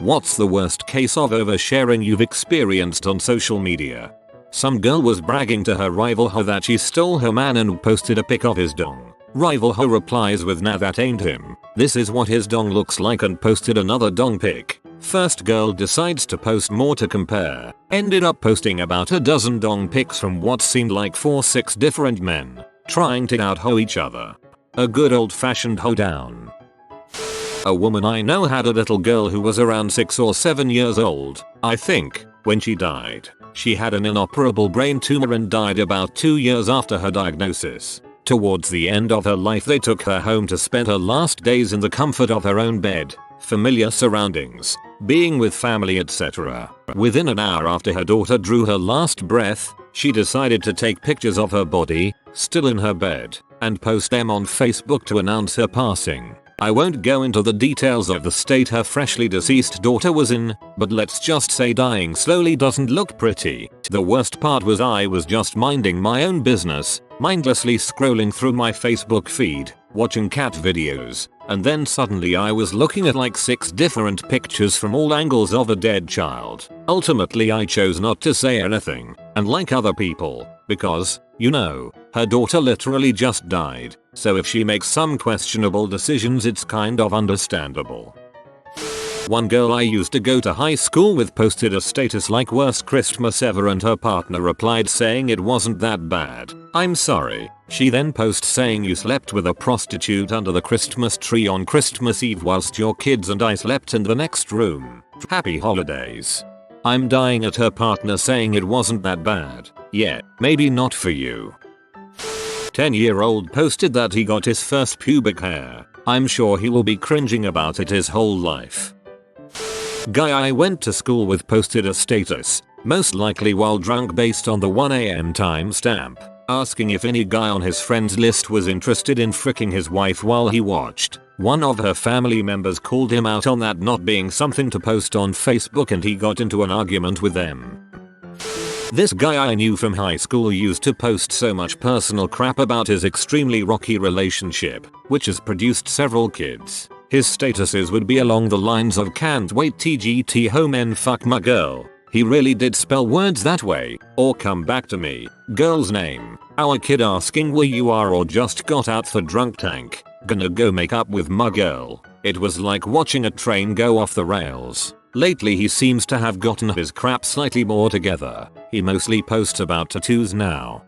What's the worst case of oversharing you've experienced on social media? Some girl was bragging to her rival hoe that she stole her man and posted a pic of his dong. Rival hoe replies with "Nah, that ain't him. This is what his dong looks like," and posted another dong pic. First girl decides to post more to compare. Ended up posting about a dozen dong pics from what seemed like 4-6 different men, trying to out-hoe each other. A good old-fashioned hoedown. A woman I know had a little girl who was around 6 or 7 years old, I think, when she died. She had an inoperable brain tumor and died about 2 years after her diagnosis. Towards the end of her life they took her home to spend her last days in the comfort of her own bed, familiar surroundings, being with family, etc. Within an hour after her daughter drew her last breath, she decided to take pictures of her body, still in her bed, and post them on Facebook to announce her passing. I won't go into the details of the state her freshly deceased daughter was in, but let's just say dying slowly doesn't look pretty. The worst part was I was just minding my own business, mindlessly scrolling through my Facebook feed, watching cat videos, and then suddenly I was looking at like 6 different pictures from all angles of a dead child. Ultimately I chose not to say anything, and like other people, because, you know, her daughter literally just died, so if she makes some questionable decisions it's kind of understandable. One girl I used to go to high school with posted a status like "Worst Christmas ever," and her partner replied saying it wasn't that bad. "I'm sorry." She then posts saying "You slept with a prostitute under the Christmas tree on Christmas Eve whilst your kids and I slept in the next room. Happy holidays." I'm dying at her partner saying it wasn't that bad. Yeah, maybe not for you. 10-year-old posted that he got his first pubic hair. I'm sure he will be cringing about it his whole life. Guy I went to school with posted a status, most likely while drunk based on the 1 AM timestamp, asking if any guy on his friends list was interested in fricking his wife while he watched. One of her family members called him out on that not being something to post on Facebook and he got into an argument with them. This guy I knew from high school used to post so much personal crap about his extremely rocky relationship, which has produced several kids. His statuses would be along the lines of "Can't wait TGT home and fuck my girl. He really did spell words that way," or "Come back to me. Girl's name. Our kid asking where you are," or "Just got out for drunk tank. Gonna go make up with my girl." It was like watching a train go off the rails. Lately he seems to have gotten his crap slightly more together. He mostly posts about tattoos now.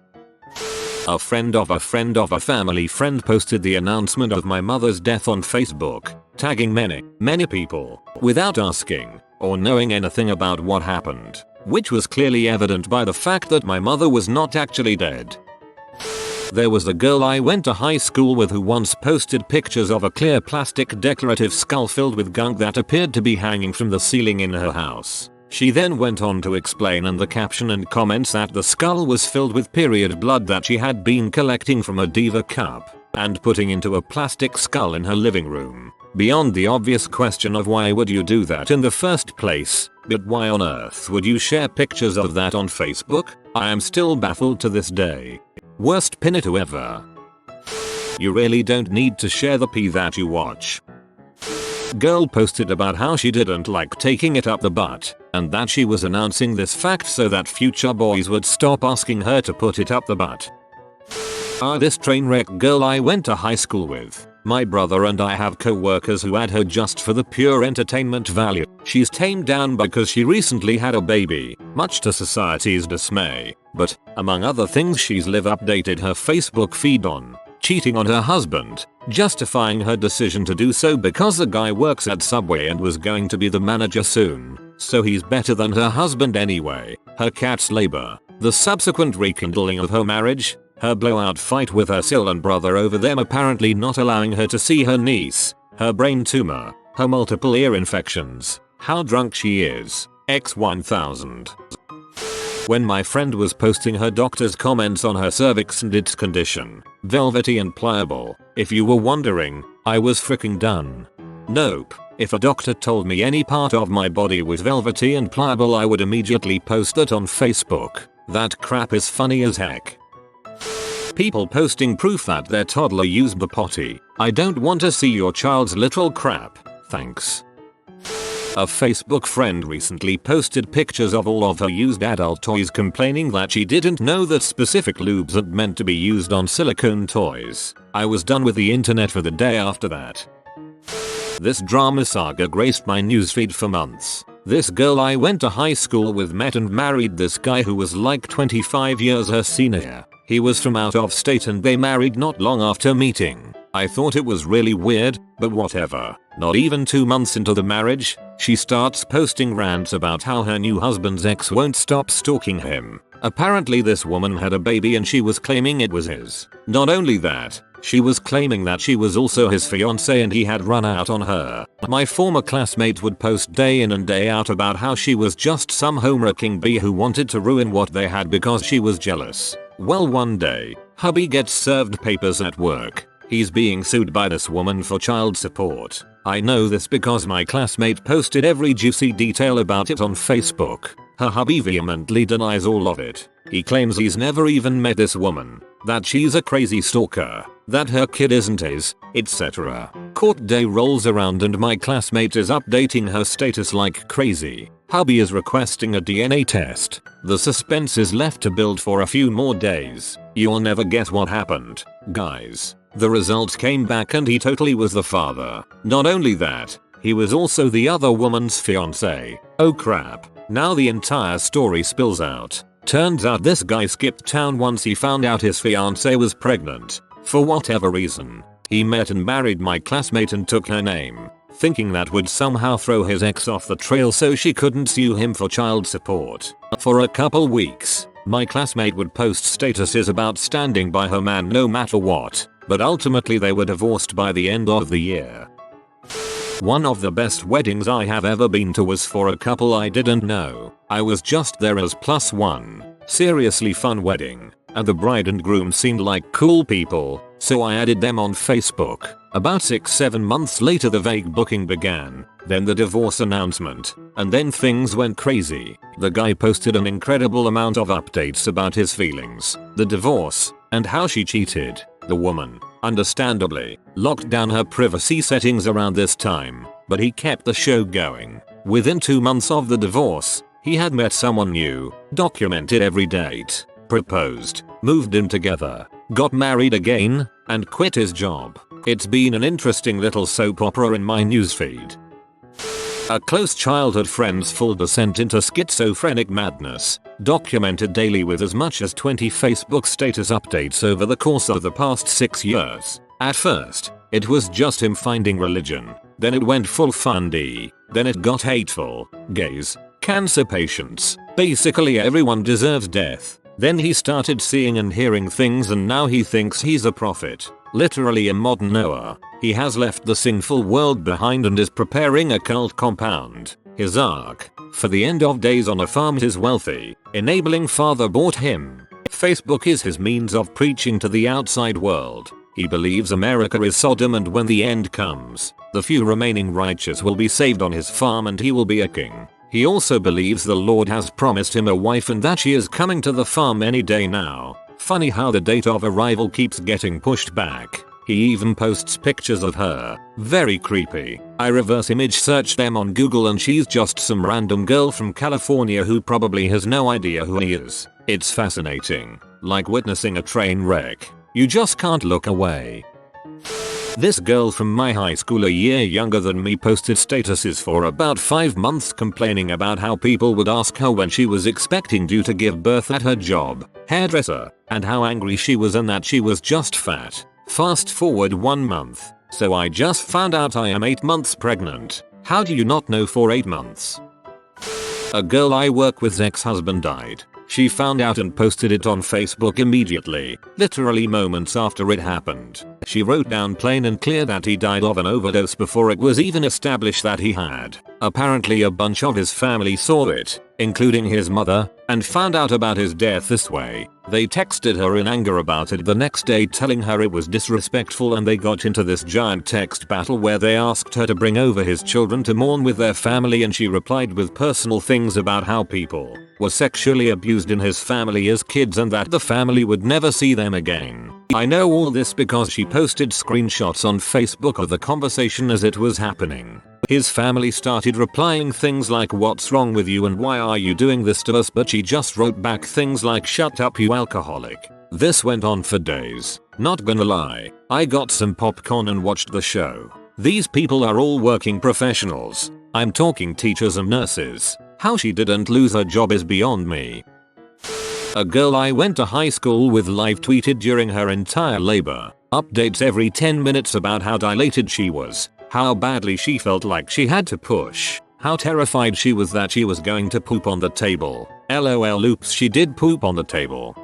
A friend of a friend of a family friend posted the announcement of my mother's death on Facebook, tagging many people, without asking or knowing anything about what happened, which was clearly evident by the fact that my mother was not actually dead. There was a girl I went to high school with who once posted pictures of a clear plastic decorative skull filled with gunk that appeared to be hanging from the ceiling in her house. She then went on to explain in the caption and comments that the skull was filled with period blood that she had been collecting from a diva cup and putting into a plastic skull in her living room. Beyond the obvious question of why would you do that in the first place, but why on earth would you share pictures of that on Facebook? I am still baffled to this day. Worst pinito ever. You really don't need to share the pee that you watch. Girl posted about how she didn't like taking it up the butt, and that she was announcing this fact so that future boys would stop asking her to put it up the butt. This trainwreck girl I went to high school with. My brother and I have co-workers who add her just for the pure entertainment value. She's tamed down because she recently had a baby, much to society's dismay. But, among other things, she's updated her Facebook feed on cheating on her husband, justifying her decision to do so because the guy works at Subway and was going to be the manager soon, so he's better than her husband anyway, her cat's labor, the subsequent rekindling of her marriage, her blowout fight with her Sil and brother over them apparently not allowing her to see her niece, her brain tumor, her multiple ear infections, how drunk she is, x1000. When my friend was posting her doctor's comments on her cervix and its condition, velvety and pliable, if you were wondering, I was freaking done. Nope, if a doctor told me any part of my body was velvety and pliable I would immediately post that on Facebook. That crap is funny as heck. People posting proof that their toddler used the potty. I don't want to see your child's literal crap, thanks. A Facebook friend recently posted pictures of all of her used adult toys, complaining that she didn't know that specific lubes aren't meant to be used on silicone toys. I was done with the internet for the day after that. This drama saga graced my newsfeed for months. This girl I went to high school with met and married this guy who was like 25 years her senior. He was from out of state and they married not long after meeting. I thought it was really weird, but whatever. Not even 2 months into the marriage, she starts posting rants about how her new husband's ex won't stop stalking him. Apparently this woman had a baby and she was claiming it was his. Not only that, she was claiming that she was also his fiancé and he had run out on her. My former classmate would post day in and day out about how she was just some home-wrecking bee who wanted to ruin what they had because she was jealous. Well, one day, hubby gets served papers at work. He's being sued by this woman for child support. I know this because my classmate posted every juicy detail about it on Facebook. Her hubby vehemently denies all of it. He claims he's never even met this woman, that she's a crazy stalker, that her kid isn't his, etc. Court day rolls around and my classmate is updating her status like crazy. Hubby is requesting a DNA test. The suspense is left to build for a few more days. You'll never guess what happened, guys. The results came back and he totally was the father. Not only that, he was also the other woman's fiancé. Oh crap. Now the entire story spills out. Turns out this guy skipped town once he found out his fiancé was pregnant. For whatever reason, he met and married my classmate and took her name, thinking that would somehow throw his ex off the trail so she couldn't sue him for child support. For a couple weeks, my classmate would post statuses about standing by her man no matter what, but ultimately they were divorced by the end of the year. One of the best weddings I have ever been to was for a couple I didn't know. I was just there as +1. Seriously fun wedding, and the bride and groom seemed like cool people, so I added them on Facebook. About 6-7 months later the vague booking began, then the divorce announcement, and then things went crazy. The guy posted an incredible amount of updates about his feelings, the divorce, and how she cheated. The woman, understandably, locked down her privacy settings around this time, but he kept the show going. Within 2 months of the divorce, he had met someone new, documented every date, proposed, moved in together, got married again, and quit his job. It's been an interesting little soap opera in my newsfeed. A close childhood friend's full descent into schizophrenic madness, documented daily with as much as 20 Facebook status updates over the course of the past 6 years. At first, it was just him finding religion, then it went full fundy, then it got hateful, gays, cancer patients, basically everyone deserves death. Then he started seeing and hearing things and now he thinks he's a prophet. Literally a modern Noah. He has left the sinful world behind and is preparing a cult compound, his ark, for the end of days on a farm his wealthy, enabling father bought him. Facebook is his means of preaching to the outside world. He believes America is Sodom and when the end comes, the few remaining righteous will be saved on his farm and he will be a king. He also believes the Lord has promised him a wife and that she is coming to the farm any day now. Funny how the date of arrival keeps getting pushed back. He even posts pictures of her. Very creepy. I reverse image searched them on Google and she's just some random girl from California who probably has no idea who he is. It's fascinating. Like witnessing a train wreck. You just can't look away. This girl from my high school a year younger than me posted statuses for about 5 months complaining about how people would ask her when she was expecting due to give birth at her job, hairdresser, and how angry she was and that she was just fat. Fast forward 1 month, so I just found out I am 8 months pregnant. How do you not know for 8 months? A girl I work with's ex-husband died. She found out and posted it on Facebook immediately, literally moments after it happened. She wrote down plain and clear that he died of an overdose before it was even established that he had. Apparently a bunch of his family saw it, including his mother, and found out about his death this way. They texted her in anger about it the next day telling her it was disrespectful and they got into this giant text battle where they asked her to bring over his children to mourn with their family and she replied with personal things about how people were sexually abused in his family as kids and that the family would never see them again. I know all this because she posted screenshots on Facebook of the conversation as it was happening. His family started replying things like "what's wrong with you and why are you doing this to us," but she just wrote back things like "shut up you alcoholic." This went on for days. Not gonna lie, I got some popcorn and watched the show. These people are all working professionals. I'm talking teachers and nurses. How she didn't lose her job is beyond me. A girl I went to high school with live tweeted during her entire labor updates every 10 minutes about how dilated she was, how badly she felt like she had to push, how terrified she was that she was going to poop on the table. LOL, oops, she did poop on the table.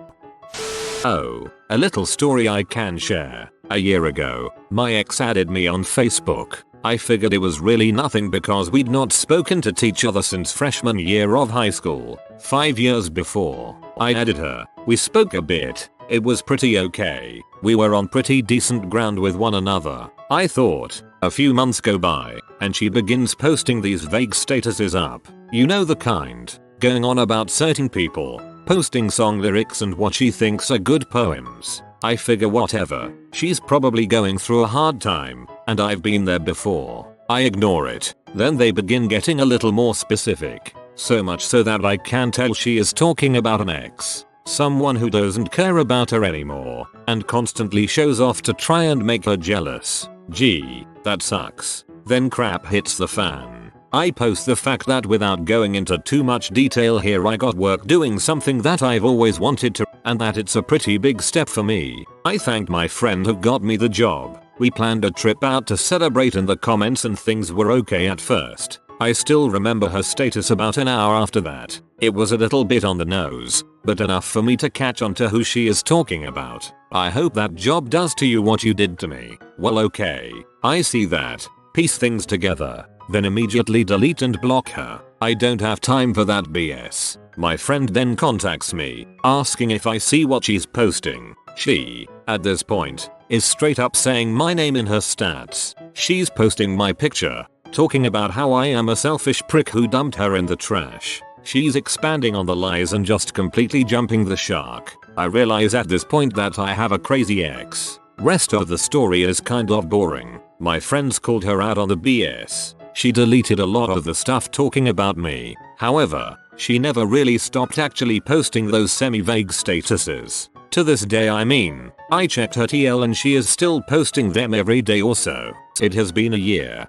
Oh, a little story I can share. A year ago, my ex added me on Facebook. I figured it was really nothing because we'd not spoken to each other since freshman year of high school. 5 years before, I added her. We spoke a bit. It was pretty okay. We were on pretty decent ground with one another, I thought. A few months go by, and she begins posting these vague statuses up. You know the kind. Going on about certain people, posting song lyrics and what she thinks are good poems. I figure whatever, she's probably going through a hard time, and I've been there before. I ignore it. Then they begin getting a little more specific. So much so that I can tell she is talking about an ex. Someone who doesn't care about her anymore, and constantly shows off to try and make her jealous. Gee, that sucks. Then crap hits the fan. I post the fact that without going into too much detail here, I got work doing something that I've always wanted to, and that it's a pretty big step for me. I thanked my friend who got me the job. We planned a trip out to celebrate in the comments and things were okay at first. I still remember her status about an hour after that. It was a little bit on the nose, but enough for me to catch on to who she is talking about. I hope that job does to you what you did to me. Well, okay. I see that. Piece things together. Then immediately delete and block her. I don't have time for that BS. My friend then contacts me, asking if I see what she's posting. She, at this point, is straight up saying my name in her stats. She's posting my picture, talking about how I am a selfish prick who dumped her in the trash. She's expanding on the lies and just completely jumping the shark. I realize at this point that I have a crazy ex. Rest of the story is kind of boring. My friends called her out on the BS. She deleted a lot of the stuff talking about me. However, she never really stopped actually posting those semi-vague statuses. To this day, I checked her TL and she is still posting them every day or so. It has been a year.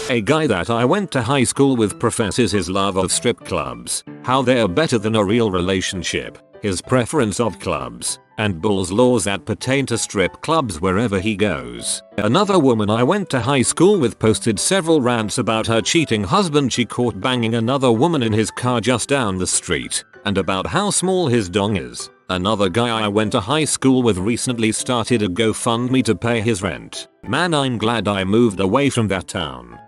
A guy that I went to high school with professes his love of strip clubs, how they are better than a real relationship, his preference of clubs, and Bull's laws that pertain to strip clubs wherever he goes. Another woman I went to high school with posted several rants about her cheating husband she caught banging another woman in his car just down the street, and about how small his dong is. Another guy I went to high school with recently started a GoFundMe to pay his rent. Man, I'm glad I moved away from that town.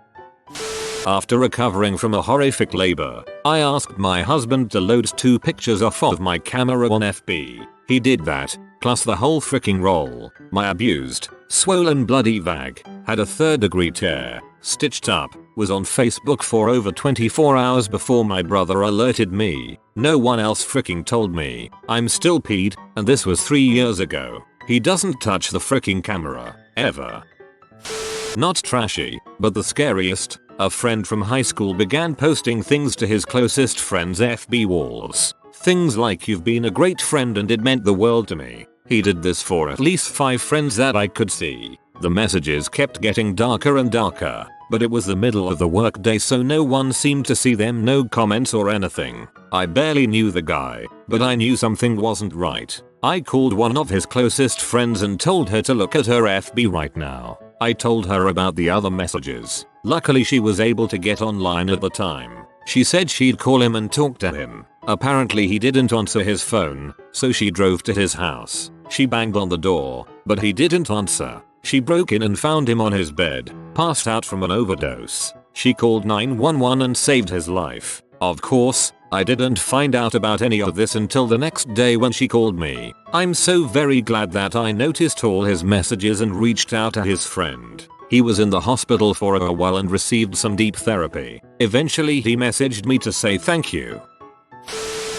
After recovering from a horrific labor, I asked my husband to load 2 pictures off of my camera on FB. He did that, plus the whole freaking roll. My abused, swollen bloody vag had a 3rd-degree tear, stitched up, was on Facebook for over 24 hours before my brother alerted me. No one else freaking told me. I'm still peed, and this was 3 years ago. He doesn't touch the freaking camera, ever. Not trashy, but the scariest. A friend from high school began posting things to his closest friends' FB walls. Things like "you've been a great friend and it meant the world to me." He did this for at least 5 friends that I could see. The messages kept getting darker and darker, but it was the middle of the workday so no one seemed to see them, no comments or anything. I barely knew the guy, but I knew something wasn't right. I called one of his closest friends and told her to look at her FB right now. I told her about the other messages. Luckily she was able to get online at the time. She said she'd call him and talk to him. Apparently he didn't answer his phone, so she drove to his house. She banged on the door, but he didn't answer. She broke in and found him on his bed, passed out from an overdose. She called 911 and saved his life. Of course, I didn't find out about any of this until the next day when she called me. I'm so very glad that I noticed all his messages and reached out to his friend. He was in the hospital for a while and received some deep therapy. Eventually he messaged me to say thank you.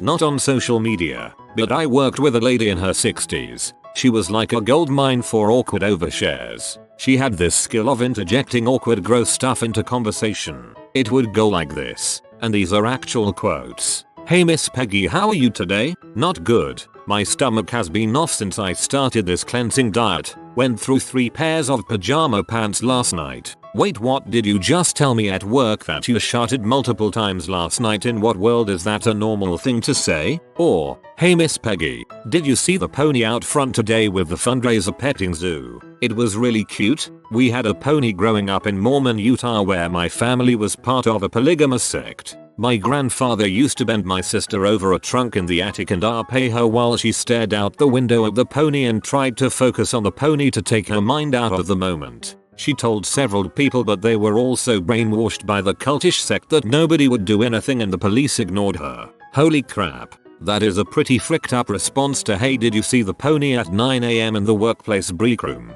Not on social media, but I worked with a lady in her 60s. She was like a gold mine for awkward overshares. She had this skill of interjecting awkward gross stuff into conversation. It would go like this, and these are actual quotes. "Hey Miss Peggy, how are you today? Not good. My stomach has been off since I started this cleansing diet. Went through 3 pairs of pajama pants last night. Wait, what did you just tell me at work that you shouted multiple times last night? In what world is that a normal thing to say?" Or, "Hey Miss Peggy, did you see the pony out front today with the fundraiser petting zoo? It was really cute. We had a pony growing up in Mormon, Utah, where my family was part of a polygamous sect. My grandfather used to bend my sister over a trunk in the attic and pay her while she stared out the window at the pony and tried to focus on the pony to take her mind out of the moment. She told several people, but they were all so brainwashed by the cultish sect that nobody would do anything and the police ignored her. Holy crap. That is a pretty fricked up response to 'Hey, did you see the pony at 9 AM in the workplace break room?'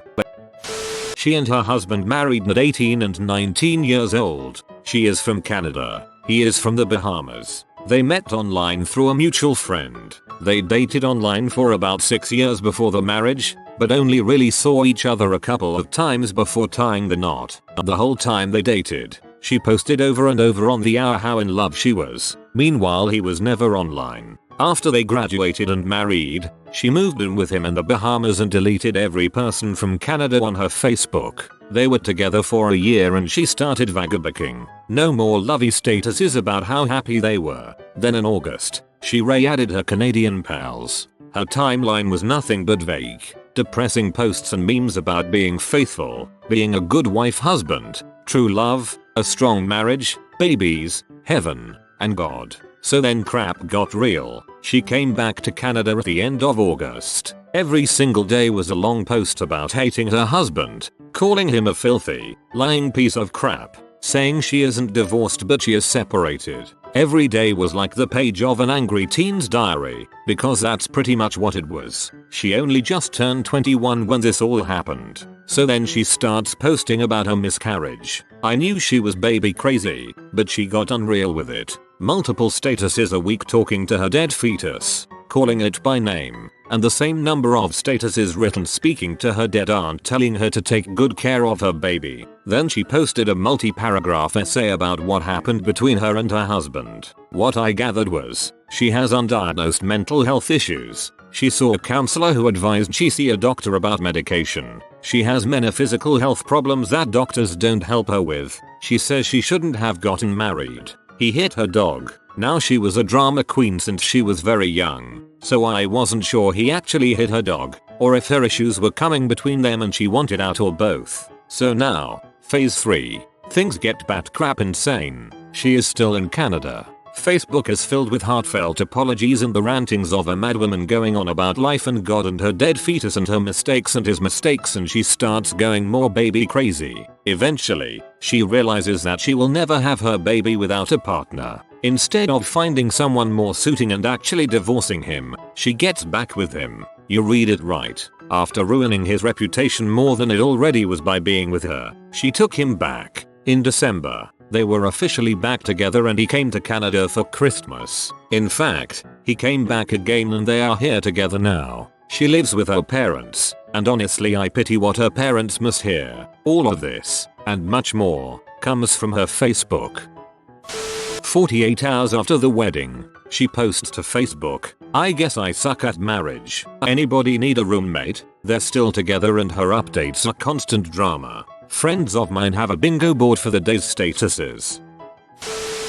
She and her husband married at 18 and 19 years old. She is from Canada. He is from the Bahamas. They met online through a mutual friend. They dated online for about 6 years before the marriage, but only really saw each other a couple of times before tying the knot. The whole time they dated, she posted over and over on the hour how in love she was. Meanwhile, he was never online. After they graduated and married, she moved in with him in the Bahamas and deleted every person from Canada on her Facebook. They were together for a year and she started vagabonding. No more lovey statuses about how happy they were. Then in August, she re-added her Canadian pals. Her timeline was nothing but vague, depressing posts and memes about being faithful, being a good wife, husband, true love, a strong marriage, babies, heaven, and God. So then crap got real. She came back to Canada at the end of August. Every single day was a long post about hating her husband, calling him a filthy, lying piece of crap, saying she isn't divorced but she is separated. Every day was like the page of an angry teen's diary, because that's pretty much what it was. She only just turned 21 when this all happened. So then she starts posting about her miscarriage. I knew she was baby crazy, but she got unreal with it. Multiple statuses a week talking to her dead fetus, calling it by name, and the same number of statuses written speaking to her dead aunt, telling her to take good care of her baby. Then she posted a multi-paragraph essay about what happened between her and her husband. What I gathered was, she has undiagnosed mental health issues. She saw a counselor who advised she see a doctor about medication. She has many physical health problems that doctors don't help her with. She says she shouldn't have gotten married. He hit her dog. Now she was a drama queen since she was very young, so I wasn't sure he actually hit her dog, or if her issues were coming between them and she wanted out, or both. So now, phase 3. Things get bat crap insane. She is still in Canada. Facebook is filled with heartfelt apologies and the rantings of a madwoman going on about life and God and her dead fetus and her mistakes and his mistakes, and she starts going more baby crazy. Eventually, she realizes that she will never have her baby without a partner. Instead of finding someone more suiting and actually divorcing him, she gets back with him. You read it right. After ruining his reputation more than it already was by being with her, she took him back. In December, they were officially back together and he came to Canada for Christmas. In fact, he came back again and they are here together now. She lives with her parents, and honestly I pity what her parents must hear. All of this, and much more, comes from her Facebook. 48 hours after the wedding, she posts to Facebook, "I guess I suck at marriage. Anybody need a roommate?" They're still together and her updates are constant drama. Friends of mine have a bingo board for the day's statuses.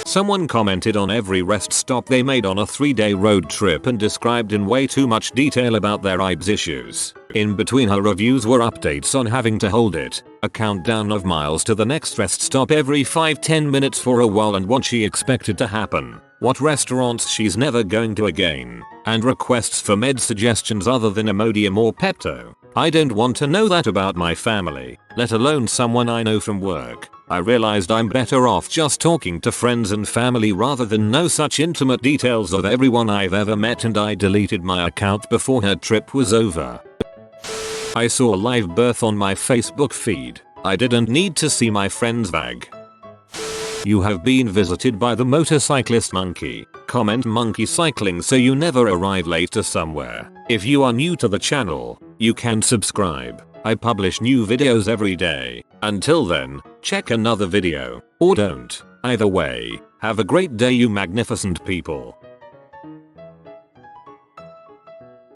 Someone commented on every rest stop they made on a 3-day road trip and described in way too much detail about their IBS issues. In between her reviews were updates on having to hold it, a countdown of miles to the next rest stop every 5-10 minutes for a while, and what she expected to happen, what restaurants she's never going to again, and requests for med suggestions other than Imodium or Pepto. I don't want to know that about my family, let alone someone I know from work. I realized I'm better off just talking to friends and family rather than know such intimate details of everyone I've ever met, and I deleted my account before her trip was over. I saw a live birth on my Facebook feed. I didn't need to see my friend's vag. You have been visited by the motorcyclist monkey. Comment monkey cycling so you never arrive late to somewhere. If you are new to the channel, you can subscribe. I publish new videos every day. Until then, check another video, or don't. Either way, have a great day you magnificent people.